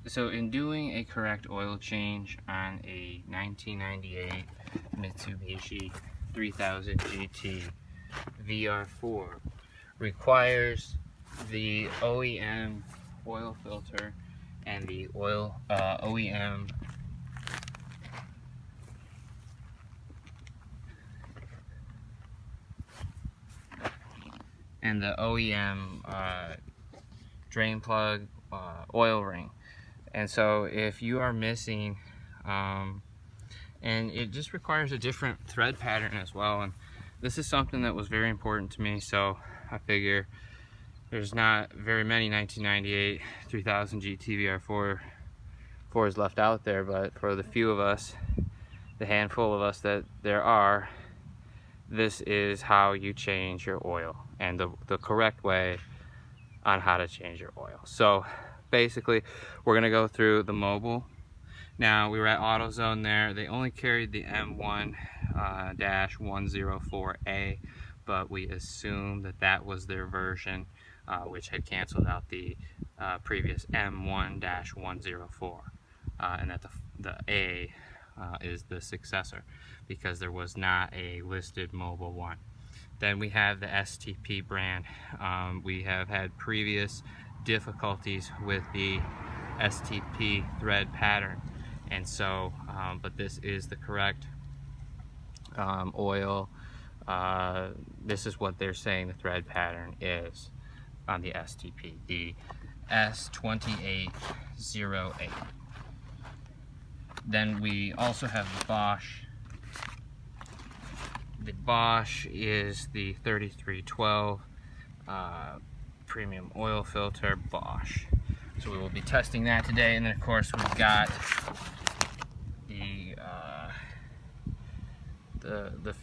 So in doing a correct oil change on a 1998 Mitsubishi 3000 GT VR-4 requires the OEM oil filter and the OEM drain plug oil ring. And so if you are missing, and it just requires a different thread pattern as well, and this is something that was very important to me, so I figure there's not very many 1998 3000 GT VR-4s left out there, but for the few of us, the handful of us that there are, this is how you change your oil and the correct way on how to change your oil. So basically we're going to go through the mobile. Now we were at AutoZone there. They only carried the M1-104A, but we assumed that that was their version, which had canceled out the previous M1-104, and that the A is the successor, because there was not a listed mobile one. Then we have the STP brand. We have had previous difficulties with the STP thread pattern, and so but this is the correct oil. This is what they're saying the thread pattern is on the STP, the S2808. Then we also have the Bosch. The Bosch is the 3312 premium oil filter Bosch. So we will be testing that today, and then of course we've got the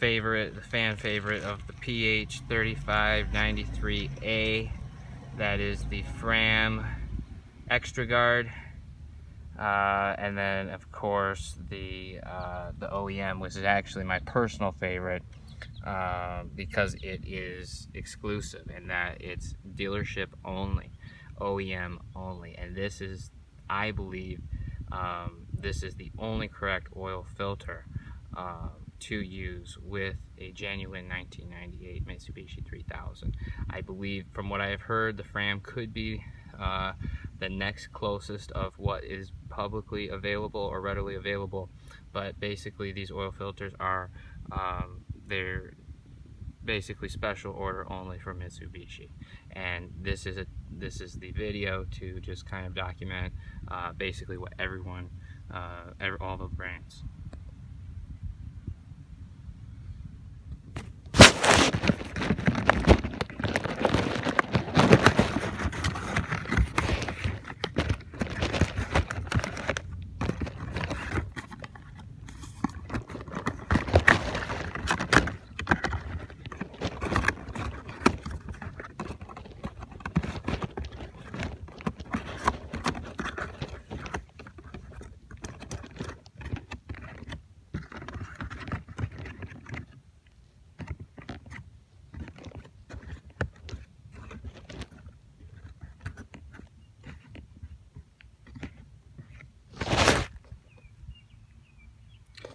fan favorite of the PH3593A. That is the Fram Extra Guard. And then of course the OEM, which is actually my personal favorite, because it is exclusive and that it's dealership only, OEM only, and this is, I believe, this is the only correct oil filter to use with a genuine 1998 Mitsubishi 3000. I believe, from what I have heard, the Fram could be the next closest of what is publicly available or readily available, but basically these oil filters are they're basically special order only for Mitsubishi, and this is the video to just kind of document basically what everyone, all the brands.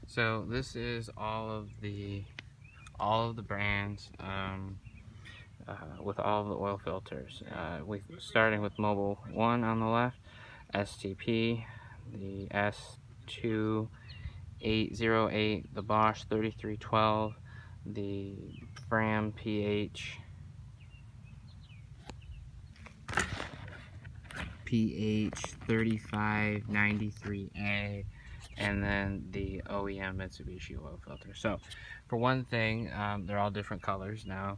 So this is all of the brands with all of the oil filters. Starting with Mobile 1 on the left, STP, the S2808, the Bosch 3312, the Fram PH3593A, and then the OEM Mitsubishi oil filter. So for one thing, they're all different colors now.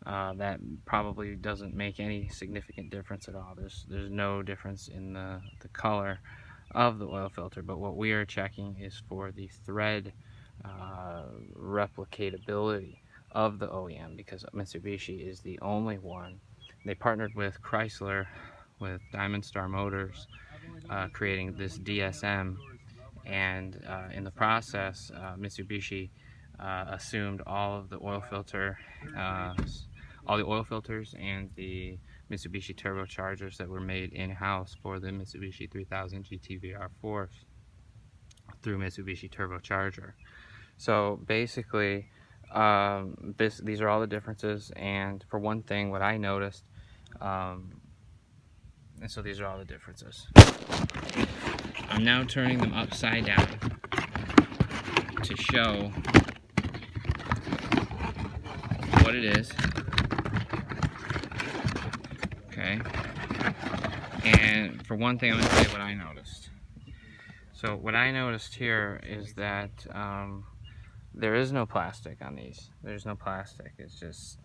That probably doesn't make any significant difference at all. There's no difference in the color of the oil filter, but what we are checking is for the thread replicatability of the OEM, because Mitsubishi is the only one. They partnered with Chrysler, with Diamond Star Motors, creating this DSM, and in the process Mitsubishi assumed all of the oil filter all the oil filters and the Mitsubishi turbochargers that were made in-house for the Mitsubishi 3000 GT VR-4 through Mitsubishi turbocharger. So basically, these are all the differences. And for one thing, what I noticed, and so these are all the differences. I'm now turning them upside down to show what it is. Okay. And for one thing, I'm going to tell you what I noticed. So what I noticed here is that there is no plastic on these. There's no plastic. It's just,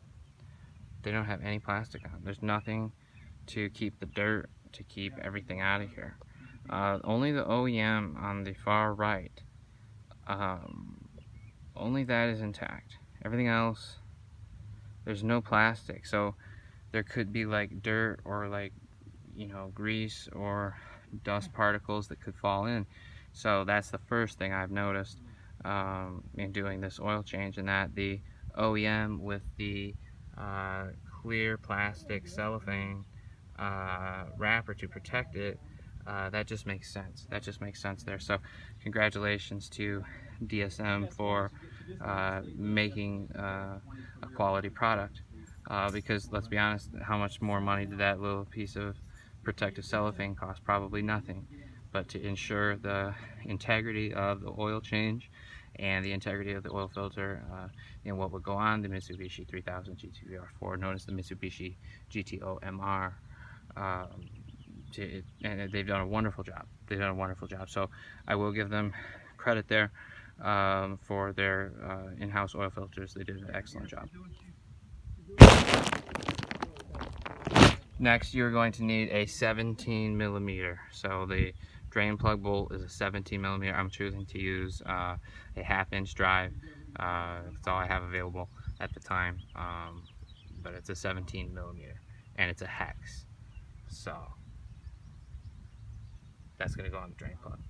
they don't have any plastic on them. There's nothing to keep the dirt, to keep everything out of here. Only the OEM on the far right, only that is intact. Everything else, there's no plastic. So there could be like dirt or like, you know, grease or dust particles that could fall in. So that's the first thing I've noticed in doing this oil change, and that the OEM with the clear plastic cellophane wrapper to protect it, that just makes sense. That just makes sense there. So congratulations to DSM for making a quality product, because let's be honest, how much more money did that little piece of protective cellophane cost? Probably nothing. But to ensure the integrity of the oil change and the integrity of the oil filter, and what would go on the Mitsubishi 3000 GT VR-4, known as the Mitsubishi GTO MR, and they've done a wonderful job. They've done a wonderful job. So I will give them credit there for their in-house oil filters. They did an excellent job. Next, you're going to need a 17 millimeter. So the drain plug bolt is a 17 millimeter. I'm choosing to use a 1/2 inch drive. That's all I have available at the time, but it's a 17 millimeter and it's a hex. So that's going to go on the drain plug.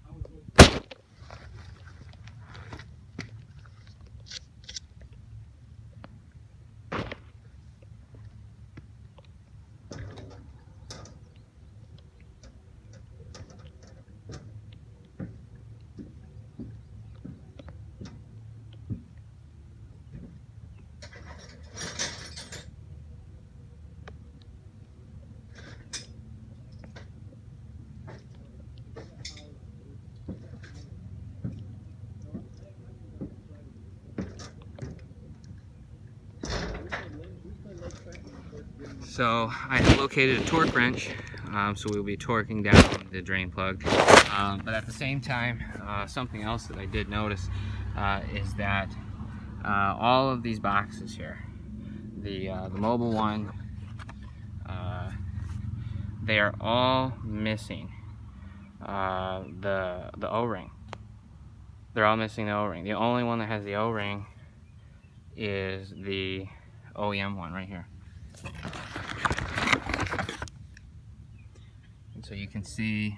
So I have located a torque wrench, so we'll be torquing down the drain plug. But at the same time, something else that I did notice is that all of these boxes here, the mobile one, they are all missing the O-ring. They're all missing the O-ring. The only one that has the O-ring is the OEM one right here. And so you can see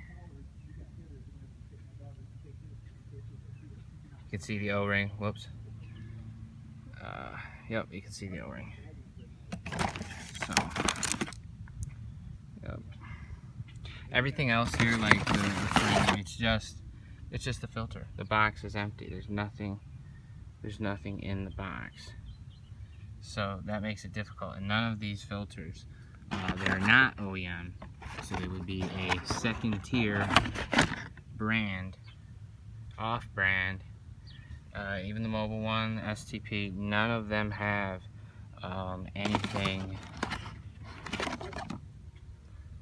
the O-ring. Whoops. Yep, you can see the O-ring. So, yep. Everything else here, like the frame, it's just the filter. The box is empty. There's nothing in the box. So that makes it difficult. And none of these filters, they're not OEM, so they would be a second tier brand, off brand. Even the mobile one, STP, none of them have anything.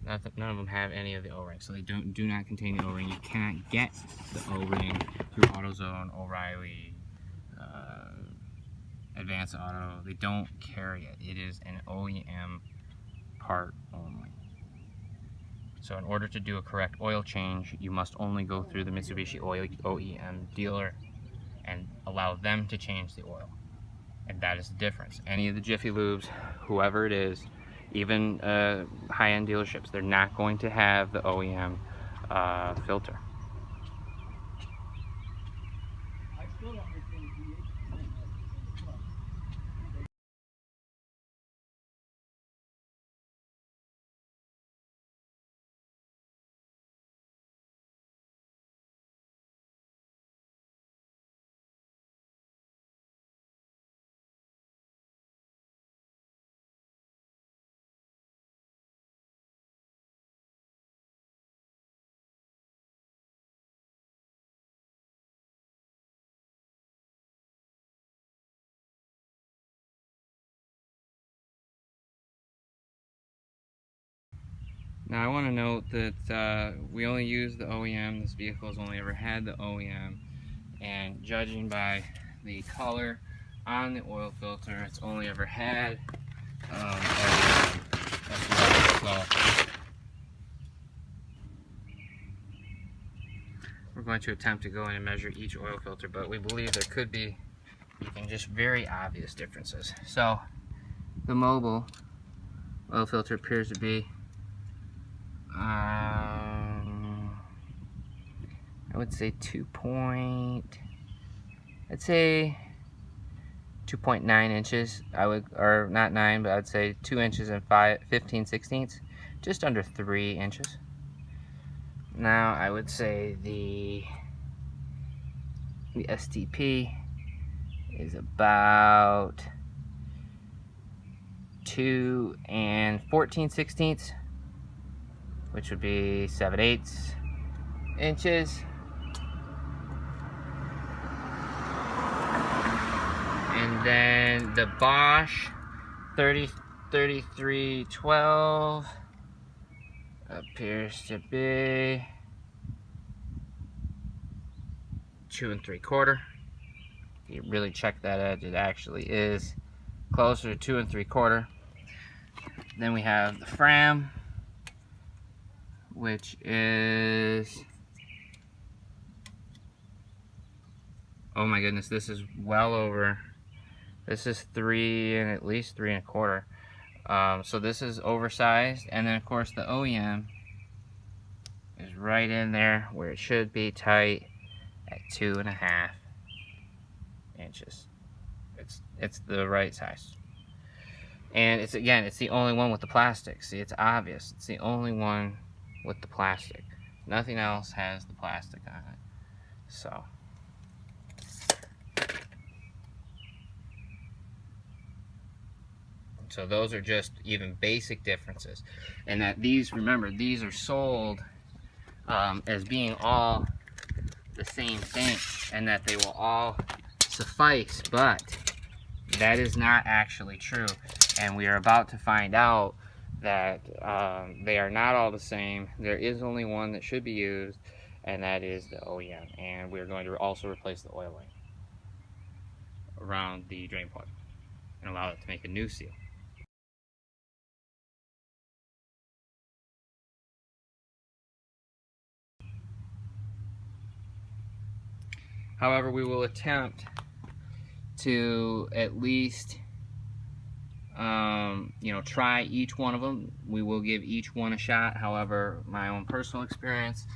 None of them have any of the O-rings, so they do not contain the O-ring. You cannot get the O-ring through AutoZone, O'Reilly, Advanced Auto. They don't carry it. It is an OEM part only. So in order to do a correct oil change, you must only go through the Mitsubishi OEM dealer and allow them to change the oil. And that is the difference. Any of the Jiffy Lubes, whoever it is, even high-end dealerships, they're not going to have the OEM filter. Now I want to note that we only use the OEM. This vehicle has only ever had the OEM, and judging by the color on the oil filter, it's only ever had OEM as well. So we're going to attempt to go in and measure each oil filter, but we believe there could be even just very obvious differences. So the mobile oil filter appears to be I would say 2.9 inches. Or not 9, but I would say 2 inches and 15/16, just under 3 inches. Now I would say the STP is about 2 and 14/16, which would be 7/8 inches. And then the Bosch 3312 appears to be 2 3/4. If you really check that edge, it actually is closer to 2 3/4. Then we have the Fram, which is, oh my goodness, this is well over, this is 3 and at least 3 1/4. So this is oversized. And then of course the OEM is right in there where it should be, tight at 2.5 inches. It's the right size. And it's, again, it's the only one with the plastic. See, it's obvious. It's the only one with the plastic. Nothing else has the plastic on it. So those are just even basic differences. And that these, remember, these are sold as being all the same thing, and that they will all suffice, but that is not actually true. And we are about to find out that they are not all the same. There is only one that should be used, and that is the OEM. And we're going to also replace the oil ring around the drain plug and allow it to make a new seal. However, we will attempt to at least try each one of them. We will give each one a shot. However, my own personal experience,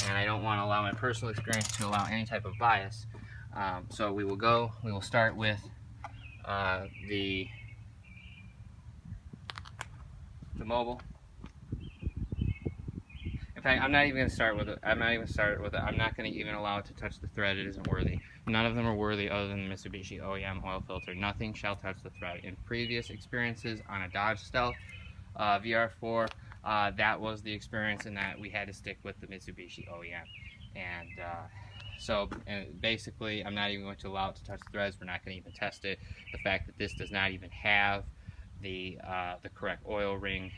and I don't want to allow my personal experience to allow any type of bias. So we will start with the mobile. In fact, I'm not even going to start with it. I'm not going to even allow it to touch the thread. It isn't worthy. None of them are worthy other than the Mitsubishi OEM oil filter. Nothing shall touch the thread. In previous experiences on a Dodge Stealth VR-4, that was the experience, in that we had to stick with the Mitsubishi OEM. And basically, I'm not even going to allow it to touch the threads. We're not going to even test it. The fact that this does not even have the correct oil ring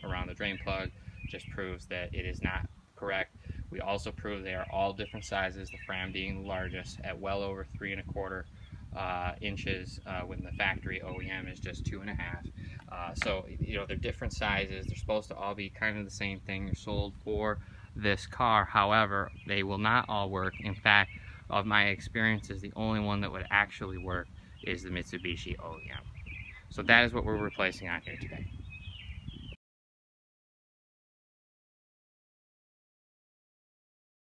around the drain plug just proves that it is not correct. We also prove they are all different sizes, the Fram being the largest at well over 3 1/4 inches, when the factory OEM is just 2.5. So they're different sizes. They're supposed to all be kind of the same thing. They're sold for this car. However, they will not all work. In fact, of my experiences, the only one that would actually work is the Mitsubishi OEM. So that is what we're replacing on here today.